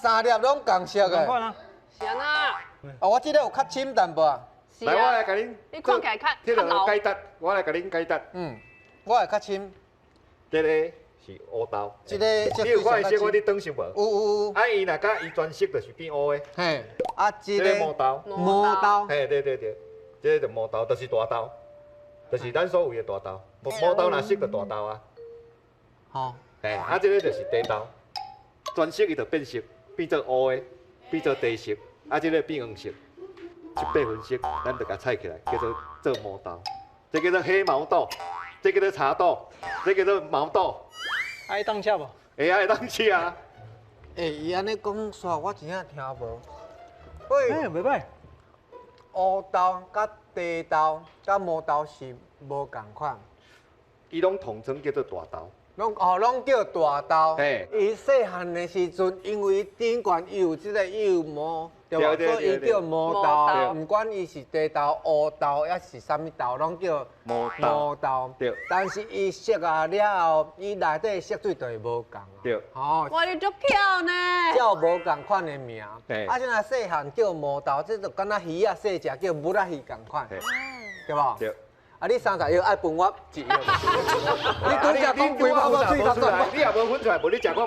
三粒拢共色的。看啊，是安那？哦，我这个有较深淡薄啊。是来，我来啊，甲恁，你看起来较这个老。解答，我来甲恁解答。我会较深。这个是乌豆。这个你有看伊色，我你等熟无？有。啊，伊若甲伊全色就是变乌的。嘿，啊，这这个个毛豆。毛豆。嘿，对，这个就毛豆，就是大豆，就是咱所谓的大豆。毛豆若熟就大豆啊。吼。嘿，啊，这个就是茶豆，全色伊就变色，变做乌的，变做茶色，啊，这个变黄色。7、8分色，咱就甲采起来，叫做毛豆。这叫做黑毛豆，这叫做茶豆，这叫做毛豆。爱当吃无？会啊，会当吃啊。伊安尼讲煞，我真正听无。哎，袂歹。乌豆、甲茶豆、甲毛豆是无共款。伊拢统称叫做大豆。拢叫大豆。嘿伊细汉的时阵，因为顶悬伊有即个幼毛，对吧？所以伊叫毛豆。毋管伊是茶豆、乌豆，还是啥物豆，拢叫毛豆。对。但是伊熟啊了后，伊内底色水就会无共啊。对。哦。哇，你足巧呢！叫无共款的名。嘿啊，像若细汉叫毛豆，这就敢若鱼啊细只叫母仔鱼共款，对无？对。啊，你30药爱分我1药。你拄则讲你规包包水头你也无分出来，无你食过